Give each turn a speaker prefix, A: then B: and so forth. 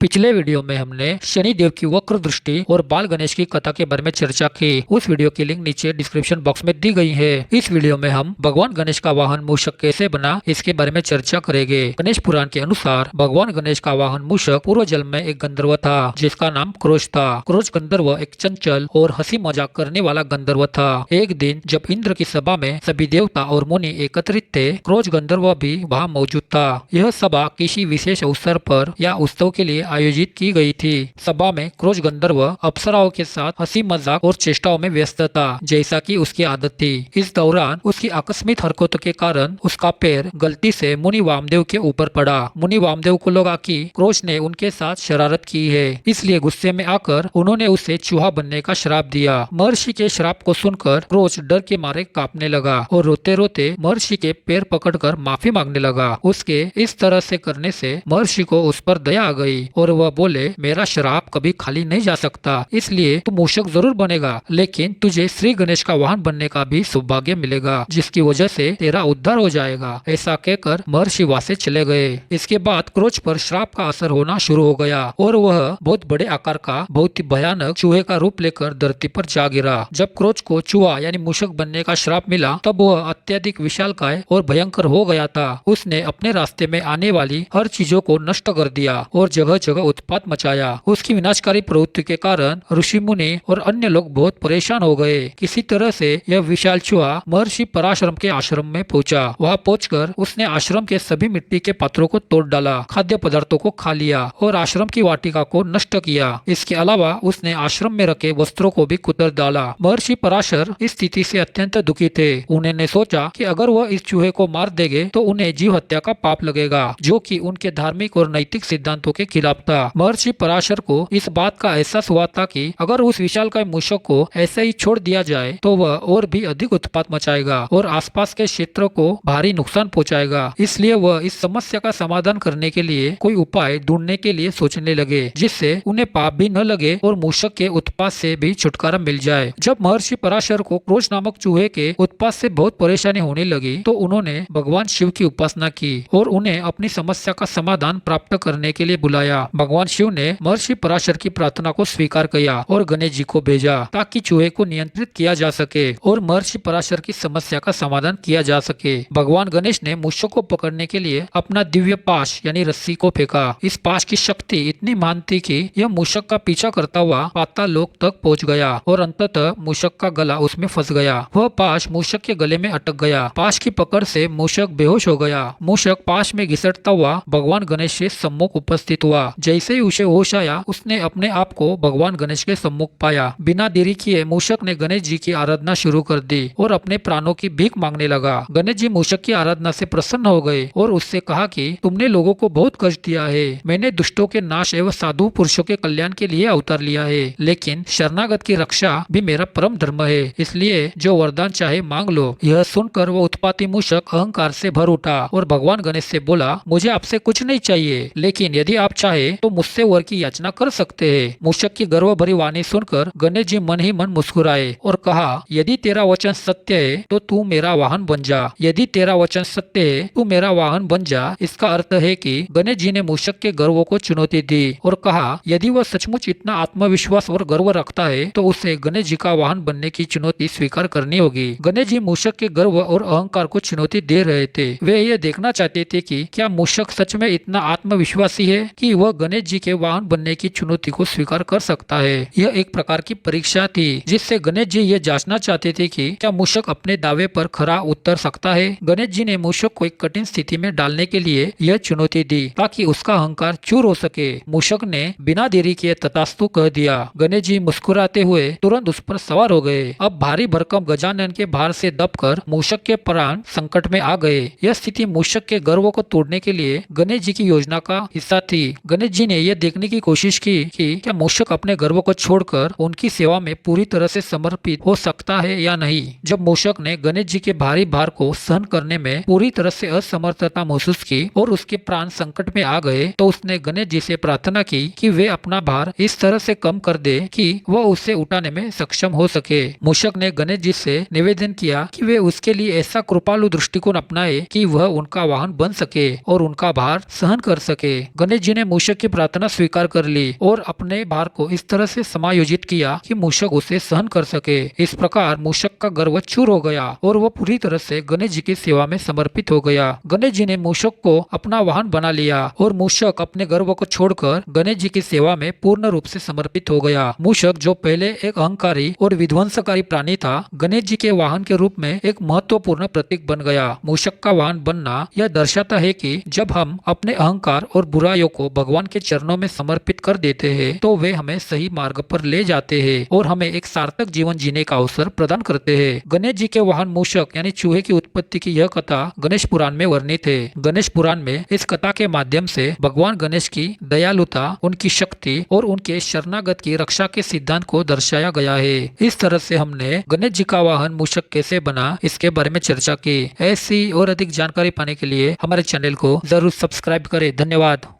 A: पिछले वीडियो में हमने शनि देव की वक्र दृष्टि और बाल गणेश की कथा के बारे में चर्चा की। उस वीडियो की लिंक नीचे डिस्क्रिप्शन बॉक्स में दी गई है। इस वीडियो में हम भगवान गणेश का वाहन मूषक कैसे बना इसके बारे में चर्चा करेंगे। गणेश पुराण के अनुसार भगवान गणेश का वाहन मूषक पूर्व जन्म में एक गंधर्व था जिसका नाम क्रोश था। क्रोश गंधर्व एक चंचल और हंसी मजाक करने वाला गंधर्व था। एक दिन जब इंद्र की सभा में सभी देवता और मुनि एकत्रित थे, क्रोश गंधर्व भी वहाँ मौजूद था। यह सभा किसी विशेष अवसर पर या उत्सव के लिए आयोजित की गई थी। सभा में क्रोश गंधर्व अप्सराओं के साथ हंसी मजाक और चेष्टाओं में व्यस्त था, जैसा कि उसकी आदत थी। इस दौरान उसकी आकस्मिक हरकतों के कारण उसका पैर गलती से मुनि वामदेव के ऊपर पड़ा। मुनि वामदेव को लगा कि क्रोश ने उनके साथ शरारत की है, इसलिए गुस्से में आकर उन्होंने उसे चूहा बनने का श्राप दिया। महर्षि के श्राप को सुनकर क्रोश डर के मारे कांपने लगा और रोते रोते महर्षि के पैर पकड़कर माफी मांगने लगा। उसके इस तरह से करने से महर्षि को उस पर दया आ गई और वह बोले, मेरा श्राप कभी खाली नहीं जा सकता, इसलिए तू मूषक जरूर बनेगा, लेकिन तुझे श्री गणेश का वाहन बनने का भी सौभाग्य मिलेगा, जिसकी वजह से तेरा उद्धार हो जाएगा। ऐसा कहकर महर्षि वहां से चले गए। इसके बाद क्रोश पर श्राप का असर होना शुरू हो गया और वह बहुत बड़े आकार का बहुत ही भयानक चूहे का रूप लेकर धरती पर जा गिरा। जब क्रोश को चूहा यानी मूषक बनने का श्राप मिला, तब वह अत्यधिक विशालकाय और भयंकर हो गया था। उसने अपने रास्ते में आने वाली हर चीजों को नष्ट कर दिया और जगह जगह उत्पात मचाया। उसकी विनाशकारी प्रवृत्ति के कारण ऋषि मुनि और अन्य लोग बहुत परेशान हो गए। किसी तरह से यह विशाल चूहा महर्षि पराशरम के आश्रम में पहुंचा। वहां पहुंचकर उसने आश्रम के सभी मिट्टी के पात्रों को तोड़ डाला, खाद्य पदार्थों को खा लिया और आश्रम की वाटिका को नष्ट किया। इसके अलावा उसने आश्रम में रखे वस्त्रों को भी कुतर डाला। महर्षि पराशर इस स्थिति से अत्यंत दुखी थे। उन्होंने सोचा कि अगर वह इस चूहे को मार देंगे तो उन्हें जीव हत्या का पाप लगेगा, जो कि उनके धार्मिक और नैतिक सिद्धांतों के खिलाफ था। महर्षि पराशर को इस बात का एहसास हुआ था कि अगर उस विशालकाय मूषक को ऐसे ही छोड़ दिया जाए तो वह और भी अधिक उत्पात मचाएगा और आसपास के क्षेत्र को भारी नुकसान पहुंचाएगा। इसलिए वह इस समस्या का समाधान करने के लिए कोई उपाय ढूंढने के लिए सोचने लगे, जिससे उन्हें पाप भी न लगे और मूषक के उत्पात से भी छुटकारा मिल जाए। जब महर्षि पराशर को क्रोश नामक चूहे के उत्पात से बहुत परेशानी होने लगी, तो उन्होंने भगवान शिव की उपासना की और उन्हें अपनी समस्या का समाधान प्राप्त करने के लिए बुलाया। भगवान शिव ने महर्षि पराशर की प्रार्थना को स्वीकार किया और गणेश जी को भेजा ताकि चूहे को नियंत्रित किया जा सके और महर्षि पराशर की समस्या का समाधान किया जा सके। भगवान गणेश ने मूषक को पकड़ने के लिए अपना दिव्य पाश यानी रस्सी को फेंका। इस पाश की शक्ति इतनी महान थी कि यह मूषक का पीछा करता हुआ पाताल लोक तक पहुंच गया और अंततः मूषक का गला उसमें फंस गया। वह पाश मूषक के गले में अटक गया। पाश की पकड़ से मूषक बेहोश हो गया। मूषक पाश में घिसटता हुआ भगवान गणेश के सम्मुख उपस्थित हुआ। जैसे ही उसे होश आया, उसने अपने आप को भगवान गणेश के सम्मुख पाया। बिना देरी किए मूषक ने गणेश जी की आराधना शुरू कर दी और अपने प्राणों की भीख मांगने लगा। गणेश जी मूषक की आराधना से प्रसन्न हो गए और उससे कहा कि तुमने लोगों को बहुत कष्ट दिया है। मैंने दुष्टों के नाश एवं साधु पुरुषों के कल्याण के लिए अवतार लिया है, लेकिन शरणागत की रक्षा भी मेरा परम धर्म है, इसलिए जो वरदान चाहे मांग लो। यह सुनकर वो उत्पाती मूषक अहंकार से भर उठा और भगवान गणेश से बोला, मुझे आपसे कुछ नहीं चाहिए, लेकिन यदि आप चाहे तो मुझसे वर की याचना कर सकते हैं। मूषक की गर्व भरी वाणी सुनकर गणेश जी मन ही मन मुस्कुराए और कहा, यदि तेरा वचन सत्य है तो तू मेरा वाहन बन जा। यदि तेरा वचन सत्य है तू मेरा वाहन बन जा। इसका अर्थ है कि गणेश जी ने मूषक के गर्व को चुनौती दी और कहा, यदि वह सचमुच इतना आत्मविश्वास और गर्व रखता है तो उसे गणेश जी का वाहन बनने की चुनौती स्वीकार करनी होगी। गणेश जी मूषक के गर्व और अहंकार को चुनौती दे रहे थे। वे ये देखना चाहते थे कि क्या मूषक सच में इतना आत्मविश्वासी है कि वह गणेश जी के वाहन बनने की चुनौती को स्वीकार कर सकता है। यह एक प्रकार की परीक्षा थी जिससे गणेश जी ये जांचना चाहते थे कि क्या मूषक अपने दावे पर खरा उतर सकता है। गणेश जी ने मूषक को एक कठिन स्थिति में डालने के लिए यह चुनौती दी ताकि उसका अहंकार चूर हो सके। मूषक ने बिना देरी किए तथास्तु कह दिया। गणेश जी मुस्कुराते हुए तुरंत उस पर सवार हो गए। अब भारी भरकम गजानन के भार से दबकर मूषक के प्राण संकट में आ गए। यह स्थिति मूषक के गर्व को तोड़ने के लिए गणेश जी की योजना का हिस्सा थी। गणेश जी ने यह देखने की कोशिश की कि क्या मूषक अपने गर्व को छोड़कर उनकी सेवा में पूरी तरह से समर्पित हो सकता है या नहीं। जब मूषक ने गणेश जी के भारी भार को सहन करने में पूरी तरह से असमर्थता महसूस की और उसके प्राण संकट में आ गए, तो उसने गणेश जी से प्रार्थना की कि वे अपना भार इस तरह से कम कर दे कि वह उसे उठाने में सक्षम हो सके। मूषक ने गणेश जी से निवेदन किया कि वे उसके लिए ऐसा कृपालु दृष्टिकोण अपनाए कि वह उनका वाहन बन सके और उनका भार सहन कर सके। गणेश जी ने मूषक मूषक की प्रार्थना स्वीकार कर ली और अपने भार को इस तरह से समायोजित किया कि मूषक उसे सहन कर सके। इस प्रकार मूषक का गर्व चूर हो गया और वह पूरी तरह से गणेश जी की सेवा में समर्पित हो गया। गणेश जी ने मूषक को अपना वाहन बना लिया और मूषक अपने गर्व को छोड़कर गणेश जी की सेवा में पूर्ण रूप से समर्पित हो गया। मूषक जो पहले एक अहंकारी और विध्वंसकारी प्राणी था, गणेश जी के वाहन के रूप में एक महत्वपूर्ण प्रतीक बन गया। मूषक का वाहन बनना यह दर्शाता है कि जब हम अपने अहंकार और बुराइयों को भगवान के चरणों में समर्पित कर देते हैं तो वे हमें सही मार्ग पर ले जाते हैं और हमें एक सार्थक जीवन जीने का अवसर प्रदान करते हैं। गणेश जी के वाहन मूषक यानी चूहे की उत्पत्ति की यह कथा गणेश पुराण में वर्णित है। गणेश पुराण में इस कथा के माध्यम से भगवान गणेश की दयालुता, उनकी शक्ति और उनके शरणागत की रक्षा के सिद्धांत को दर्शाया गया है। इस तरह से हमने गणेश जी का वाहन मूषक कैसे बना इसके बारे में चर्चा की। ऐसी और अधिक जानकारी पाने के लिए हमारे चैनल को जरूर सब्सक्राइब करें। धन्यवाद।